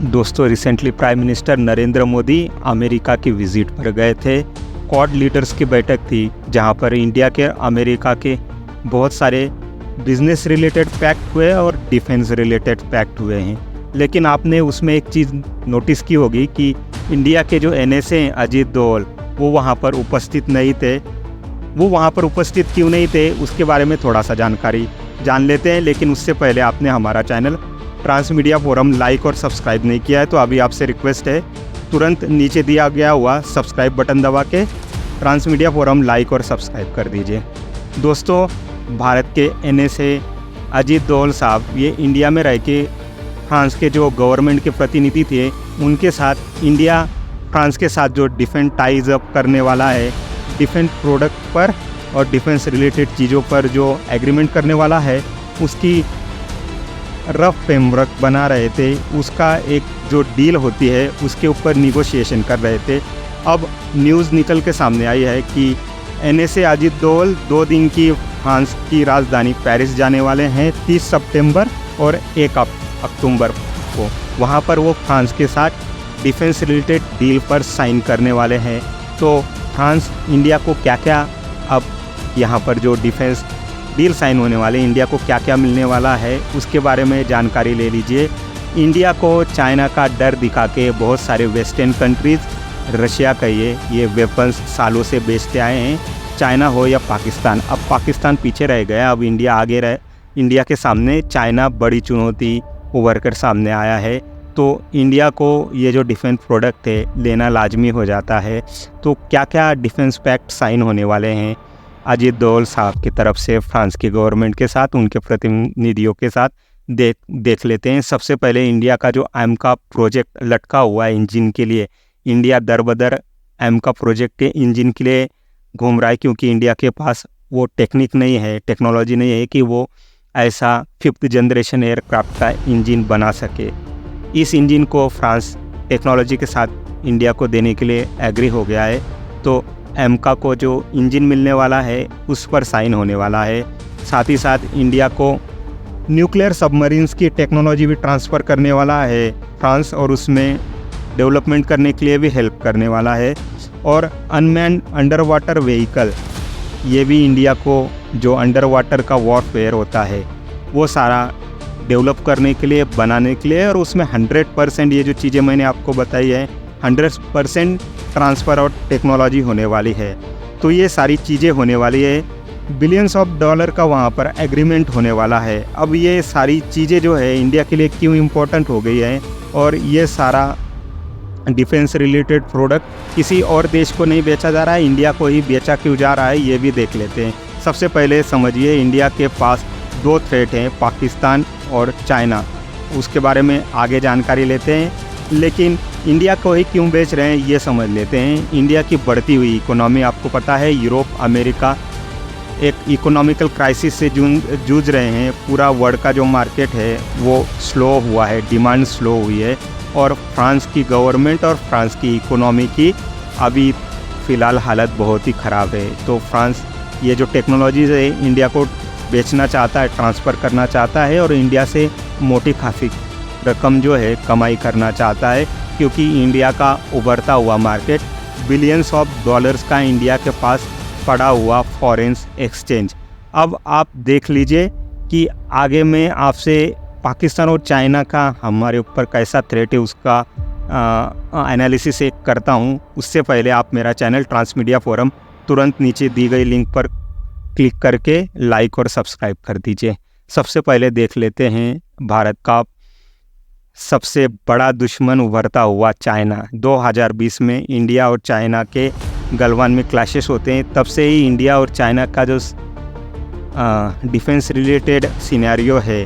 दोस्तों, recently prime minister Narendra Modi America की visit पर गए थे। क्वाड लीडर्स की बैठक थी जहां पर इंडिया के अमेरिका के बहुत सारे बिजनेस रिलेटेड पैक्ट हुए और डिफेंस रिलेटेड पैक्ट हुए हैं। लेकिन आपने उसमें एक चीज़ नोटिस की होगी कि इंडिया के जो NSA हैं अजीत डोभाल, वो वहाँ पर उपस्थित नहीं थे। वो वहाँ पर उपस्थित क्यों नहीं थे उसके बारे में थोड़ा सा जानकारी जान लेते हैं। लेकिन उससे पहले आपने हमारा channel trans media forum like और सब्सक्राइब नहीं किया है तो अभी आपसे रिक्वेस्ट है, तुरंत नीचे दिया गया हुआ सब्सक्राइब बटन दबा के ट्रांस मीडिया फोरम लाइक और सब्सक्राइब कर दीजिए। दोस्तों, भारत के NSA अजीत डोभाल साहब ये इंडिया में रह के फ्रांस के जो गवर्नमेंट के प्रतिनिधि थे उनके साथ इंडिया फ्रांस के साथ जो डिफेंस टाइज अप करने वाला है, डिफेंस प्रोडक्ट पर और डिफेंस रिलेटेड चीज़ों पर जो एग्रीमेंट करने वाला है उसकी रफ फ्रेमवर्क बना रहे थे। उसका एक जो डील होती है उसके ऊपर निगोशिएशन कर रहे थे। अब न्यूज़ निकल के सामने आई है कि NSA अजीत डोभाल 2 दिन की फ्रांस की राजधानी पेरिस जाने वाले हैं 30 सितंबर और 1 अक्टूबर को। वहाँ पर वो फ्रांस के साथ डिफेंस रिलेटेड डील पर साइन करने वाले हैं। तो फ्रांस इंडिया को क्या क्या, अब यहाँ पर जो डिफेंस डील साइन होने वाले इंडिया को क्या क्या मिलने वाला है उसके बारे में जानकारी ले लीजिए। इंडिया को चाइना का डर दिखा के बहुत सारे वेस्टर्न कंट्रीज़, रशिया कहिए, ये वेपन्स सालों से बेचते आए हैं, चाइना हो या पाकिस्तान। अब पाकिस्तान पीछे रह गया, अब इंडिया आगे रहे। इंडिया के सामने चाइना बड़ी चुनौती उभर कर सामने आया है। तो इंडिया को ये जो डिफेंस प्रोडक्ट है लेना लाजमी हो जाता है। तो क्या क्या डिफेंस पैक्ट साइन होने वाले हैं अजीत डोभाल साहब की तरफ से फ्रांस की गवर्नमेंट के साथ, उनके प्रतिनिधियों के साथ देख लेते हैं। सबसे पहले इंडिया का जो AMCA प्रोजेक्ट लटका हुआ है इंजन के लिए, इंडिया दर बदर AMCA प्रोजेक्ट के इंजन के लिए घूम रहा है क्योंकि इंडिया के पास वो टेक्निक नहीं है, टेक्नोलॉजी नहीं है कि वो ऐसा 5th जनरेशन एयरक्राफ्ट का इंजन बना सके। इस इंजन को फ्रांस टेक्नोलॉजी के साथ इंडिया को देने के लिए एग्री हो गया है। तो AMCA को जो इंजन मिलने वाला है उस पर साइन होने वाला है। साथ ही साथ इंडिया को न्यूक्लियर सबमरीन्स की टेक्नोलॉजी भी ट्रांसफ़र करने वाला है फ्रांस, और उसमें डेवलपमेंट करने के लिए भी हेल्प करने वाला है। और अनमैन्ड अंडर वाटर व्हीकल, ये भी इंडिया को जो अंडर वाटर का वॉरफेयर होता है वो सारा डेवलप करने के लिए, बनाने के लिए, और उसमें 100% ये जो चीज़ें मैंने आपको बताई है 100% ट्रांसफ़र और टेक्नोलॉजी होने वाली है। तो ये सारी चीज़ें होने वाली है। बिलियंस ऑफ डॉलर का वहाँ पर एग्रीमेंट होने वाला है। अब ये सारी चीज़ें जो है इंडिया के लिए क्यों इम्पोर्टेंट हो गई है, और ये सारा डिफेंस रिलेटेड प्रोडक्ट किसी और देश को नहीं बेचा जा रहा है, इंडिया को ही बेचा क्यों जा रहा है, ये भी देख लेते हैं। सबसे पहले समझिए, इंडिया के पास 2 थ्रेट हैं, पाकिस्तान और चाइना। उसके बारे में आगे जानकारी लेते हैं। लेकिन इंडिया को ही क्यों बेच रहे हैं ये समझ लेते हैं। इंडिया की बढ़ती हुई इकोनॉमी, आपको पता है यूरोप, अमेरिका एक इकोनॉमिकल क्राइसिस से जूझ रहे हैं। पूरा वर्ल्ड का जो मार्केट है वो स्लो हुआ है, डिमांड स्लो हुई है, और फ्रांस की गवर्नमेंट और फ्रांस की इकोनॉमी की अभी फ़िलहाल हालत बहुत ही ख़राब है। तो फ्रांस ये जो टेक्नोलॉजीज़ है इंडिया को बेचना चाहता है, ट्रांसफ़र करना चाहता है, और इंडिया से मोटी खासी रकम जो है कमाई करना चाहता है, क्योंकि इंडिया का उभरता हुआ मार्केट बिलियंस ऑफ डॉलर्स का इंडिया के पास पड़ा हुआ फॉरेन एक्सचेंज। अब आप देख लीजिए कि आगे मैं आपसे पाकिस्तान और चाइना का हमारे ऊपर कैसा थ्रेट है उसका एनालिसिस एक करता हूँ। उससे पहले आप मेरा चैनल ट्रांस मीडिया फोरम तुरंत नीचे दी गई लिंक पर क्लिक करके लाइक और सब्सक्राइब कर दीजिए। सबसे पहले देख लेते हैं भारत का सबसे बड़ा दुश्मन उभरता हुआ चाइना। 2020 में इंडिया और चाइना के गलवान में क्लैशेस होते हैं। तब से ही इंडिया और चाइना का जो डिफेंस रिलेटेड सिनेरियो है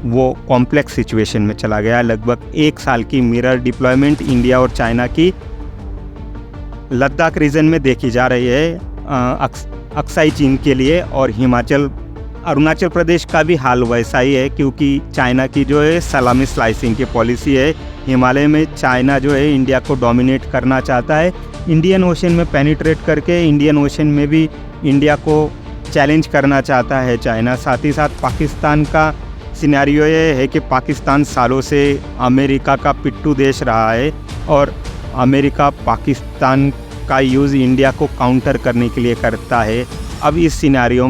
वो कॉम्प्लेक्स सिचुएशन में चला गया। लगभग 1 साल की मिरर डिप्लॉयमेंट इंडिया और चाइना की लद्दाख रीजन में देखी जा रही है, अक्साई चीन के लिए। और अरुणाचल प्रदेश का भी हाल वैसा ही है, क्योंकि चाइना की जो है सलामी स्लाइसिंग की पॉलिसी है। हिमालय में चाइना जो है इंडिया को डोमिनेट करना चाहता है, इंडियन ओशन में पेनिट्रेट करके इंडियन ओशन में भी इंडिया को चैलेंज करना चाहता है चाइना। साथ ही साथ पाकिस्तान का सिनेरियो ये है कि पाकिस्तान सालों से अमेरिका का पिट्ठू देश रहा है और अमेरिका पाकिस्तान का यूज़ इंडिया को काउंटर करने के लिए करता है। अब इस सिनेरियो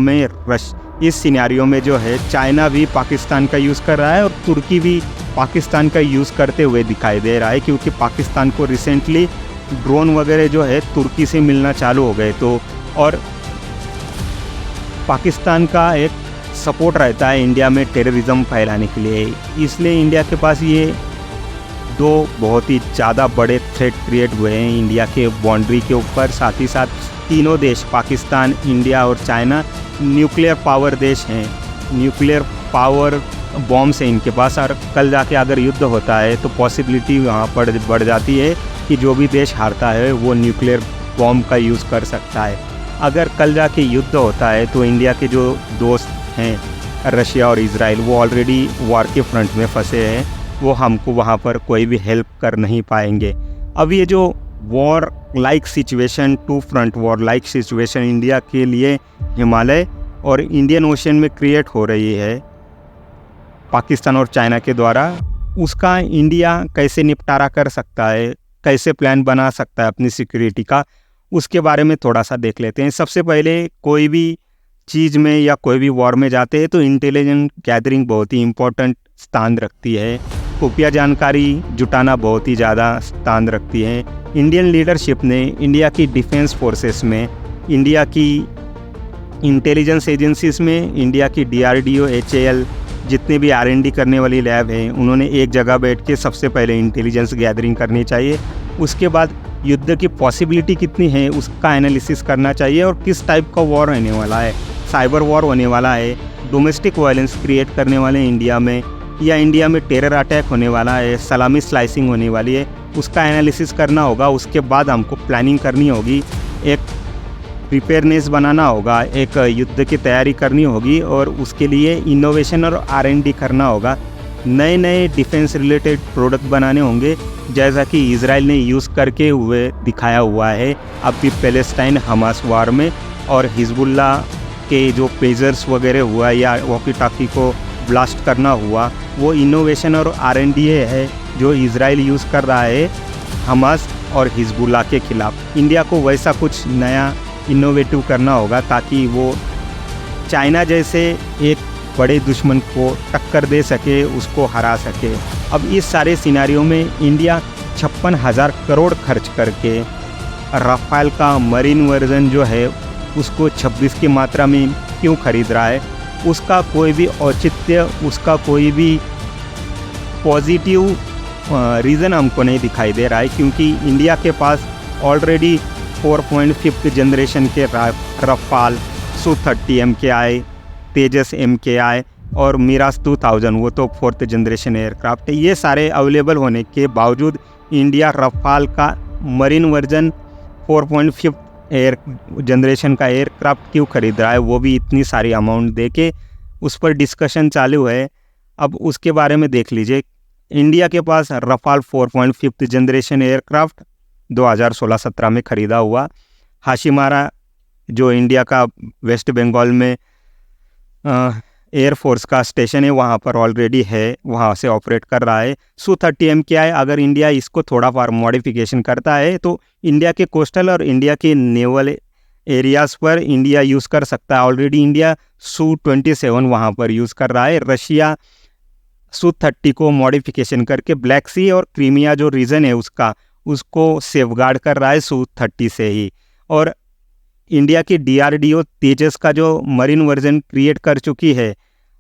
में जो है चाइना भी पाकिस्तान का यूज़ कर रहा है और तुर्की भी पाकिस्तान का यूज़ करते हुए दिखाई दे रहा है, क्योंकि पाकिस्तान को रिसेंटली ड्रोन वगैरह जो है तुर्की से मिलना चालू हो गए। तो और पाकिस्तान का एक सपोर्ट रहता है इंडिया में टेररिज्म फैलाने के लिए, इसलिए इंडिया के पास ये दो बहुत ही ज़्यादा बड़े थ्रेट क्रिएट हुए हैं इंडिया के बाउंड्री के ऊपर। साथ ही साथ तीनों देश पाकिस्तान, इंडिया और चाइना न्यूक्लियर पावर देश हैं, न्यूक्लियर पावर बॉम्ब्स हैं इनके पास। और कल जाके अगर युद्ध होता है तो पॉसिबिलिटी वहाँ पर बढ़ जाती है कि जो भी देश हारता है वो न्यूक्लियर बॉम्ब का यूज़ कर सकता है। अगर कल जाके युद्ध होता है तो इंडिया के जो दोस्त हैं रशिया और इजराइल, वो ऑलरेडी वॉर के फ्रंट में फंसे हैं, वो हमको वहाँ पर कोई भी हेल्प कर नहीं पाएंगे। अब ये जो war like situation, two front war like situation India के लिए हिमालय और इंडियन ओशन में क्रिएट हो रही है पाकिस्तान और चाइना के द्वारा, उसका इंडिया कैसे निपटारा कर सकता है, कैसे प्लान बना सकता है अपनी सिक्योरिटी का, उसके बारे में थोड़ा सा देख लेते हैं। सबसे पहले कोई भी चीज़ में या कोई भी वॉर में जाते हैं तो इंटेलिजेंस गैदरिंग बहुत ही इम्पोर्टेंट स्थान रखती है, खुफिया जानकारी जुटाना बहुत ही ज़्यादा स्थान रखती है। इंडियन लीडरशिप ने इंडिया की डिफेंस फोर्सेस में, इंडिया की इंटेलिजेंस एजेंसीज़ में, इंडिया की DRDO, HAL जितने भी R&D करने वाली लैब हैं, उन्होंने एक जगह बैठ के सबसे पहले इंटेलिजेंस गैदरिंग करनी चाहिए। उसके बाद युद्ध की पॉसिबिलिटी कितनी है उसका एनालिसिस करना चाहिए और किस टाइप का वॉर होने वाला है, साइबर वॉर होने वाला है, डोमेस्टिक वायलेंस क्रिएट करने वाले इंडिया में, या इंडिया में टेरर अटैक होने वाला है, सलामी स्लाइसिंग होने वाली है, उसका एनालिसिस करना होगा। उसके बाद हमको प्लानिंग करनी होगी, एक प्रिपेयरनेस बनाना होगा, एक युद्ध की तैयारी करनी होगी और उसके लिए इनोवेशन और R&D करना होगा। नए नए डिफेंस रिलेटेड प्रोडक्ट बनाने होंगे, जैसा कि इजराइल ने यूज़ करके हुए दिखाया हुआ है अभी पैलेस्टाइन हमास वार में, और हिजबुल्ला के जो पेजर्स वगैरह हुआ या वॉकी टॉकी को ब्लास्ट करना हुआ, वो इनोवेशन और R&D है जो इजराइल यूज़ कर रहा है हमास और हिजबुल्ला के ख़िलाफ़। इंडिया को वैसा कुछ नया इनोवेटिव करना होगा ताकि वो चाइना जैसे एक बड़े दुश्मन को टक्कर दे सके, उसको हरा सके। अब इस सारे सिनेरियो में इंडिया 56,000 करोड़ खर्च करके राफेल का मरीन वर्जन जो है उसको 26 की मात्रा में क्यों खरीद रहा है, उसका कोई भी औचित्य, उसका कोई भी पॉजिटिव रीज़न हमको नहीं दिखाई दे रहा है, क्योंकि इंडिया के पास ऑलरेडी 4.5 जनरेशन के राफेल, Su-30 MKI, तेजस MKI और मिराज 2000, वो तो 4th जनरेशन एयरक्राफ्ट है। ये सारे अवेलेबल होने के बावजूद इंडिया राफेल का मरीन वर्जन 4.5 जनरेशन का एयरक्राफ्ट क्यों खरीद रहा है, वो भी इतनी सारी अमाउंट दे के। उस पर डिस्कशन चालू है। अब उसके बारे में देख लीजिए, इंडिया के पास राफेल 4.5 जनरेशन एयरक्राफ्ट 2016-17 में ख़रीदा हुआ, हाशिमारा जो इंडिया का वेस्ट बंगाल में एयरफोर्स का स्टेशन है वहाँ पर ऑलरेडी है, वहाँ से ऑपरेट कर रहा है। Su-30 MKI अगर इंडिया इसको थोड़ा बार मॉडिफिकेशन करता है तो इंडिया के कोस्टल और इंडिया के नेवल एरियाज़ पर इंडिया यूज़ कर सकता है। ऑलरेडी इंडिया Su-27 वहाँ पर यूज़ कर रहा है। रशिया Su-30 को मॉडिफिकेशन करके ब्लैक सी और क्रीमिया जो रीजन है उसको सेफगार्ड कर रहा है Su-30 से ही। और इंडिया की DRDO तेजस का जो मरीन वर्जन क्रिएट कर चुकी है,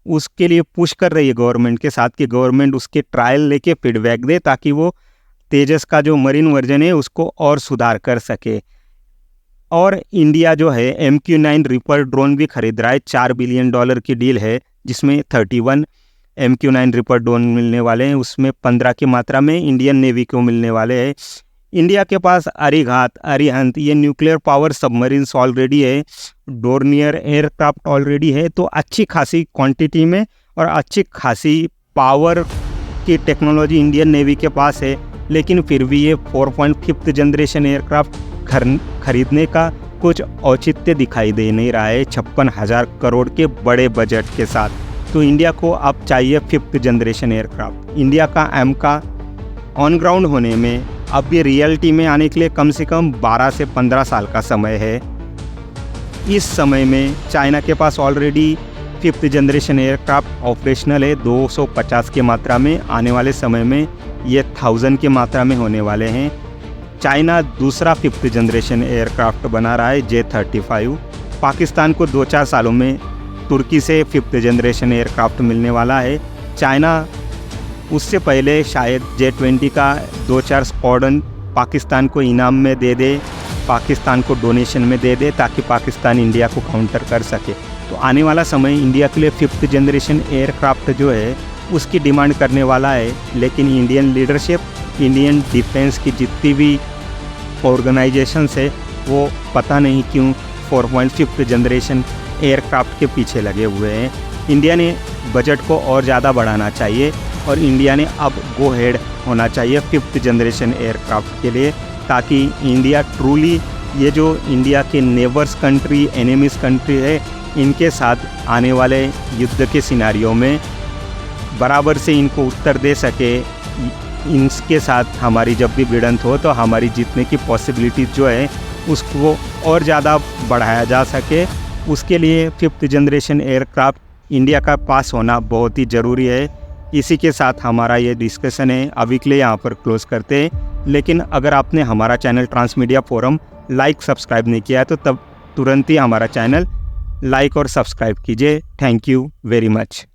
उसके लिए पुश कर रही है गवर्नमेंट के साथ कि गवर्नमेंट उसके ट्रायल लेके फीडबैक दे ताकि वो तेजस का जो मरीन वर्जन है उसको और सुधार कर सके। और इंडिया जो है MQ-9 रिपर ड्रोन भी खरीद रहा है। $4 बिलियन की डील है जिसमें 31 MQ-9 रिपर ड्रोन मिलने वाले हैं, उसमें 15 की मात्रा में इंडियन नेवी को मिलने वाले हैं। इंडिया के पास अरिघात, अरिहंत ये न्यूक्लियर पावर सबमरीन्स ऑलरेडी है, डोर्नियर एयरक्राफ्ट ऑलरेडी है। तो अच्छी खासी क्वांटिटी में और अच्छी खासी पावर की टेक्नोलॉजी इंडियन नेवी के पास है, लेकिन फिर भी ये 4.5 जनरेशन एयरक्राफ्ट खरीदने का कुछ औचित्य दिखाई दे नहीं रहा है 56,000 करोड़ के बड़े बजट के साथ। तो इंडिया को अब चाहिए 5th जनरेशन एयरक्राफ्ट। इंडिया का एमका ऑन ग्राउंड होने में अब ये रियलिटी में आने के लिए कम से कम 12 से 15 साल का समय है। इस समय में चाइना के पास already 5th generation aircraft operational है 250 की मात्रा में। आने वाले समय में ये 1000 की मात्रा में होने वाले हैं। चाइना दूसरा 5th जनरेशन एयरक्राफ्ट बना रहा है J-35। पाकिस्तान को 2-4 सालों में तुर्की से 5th जनरेशन एयरक्राफ्ट मिलने वाला है। चाइना उससे पहले शायद J-20 का 2-4 स्क्वाड्रन पाकिस्तान को इनाम में दे दे, पाकिस्तान को डोनेशन में दे दे, ताकि पाकिस्तान इंडिया को काउंटर कर सके। तो आने वाला समय इंडिया के लिए 5th जनरेशन एयरक्राफ्ट जो है उसकी डिमांड करने वाला है। लेकिन इंडियन लीडरशिप, इंडियन डिफेंस की जितनी भी ऑर्गेनाइजेशंस है वो पता नहीं क्यों 4.5th जनरेशन एयरक्राफ्ट के पीछे लगे हुए हैं। इंडिया ने बजट को और ज़्यादा बढ़ाना चाहिए और इंडिया ने अब गो हेड होना चाहिए 5th जनरेशन एयरक्राफ्ट के लिए, ताकि इंडिया ट्रूली ये जो इंडिया के नेबर्स कंट्री, एनिमीज़ कंट्री है, इनके साथ आने वाले युद्ध के सिनारियों में बराबर से इनको उत्तर दे सके। इनके साथ हमारी जब भी भिड़ंत हो तो हमारी जीतने की पॉसिबिलिटी जो है उसको और ज़्यादा बढ़ाया जा सके। उसके लिए 5th जनरेशन एयरक्राफ्ट इंडिया का पास होना बहुत ही ज़रूरी है। इसी के साथ हमारा ये डिस्कशन है अभी के लिए यहाँ पर क्लोज़ करते हैं। लेकिन अगर आपने हमारा channel transmedia forum like subscribe नहीं किया है तो तब तुरंत ही हमारा चैनल लाइक और सब्सक्राइब कीजिए। Thank you very much.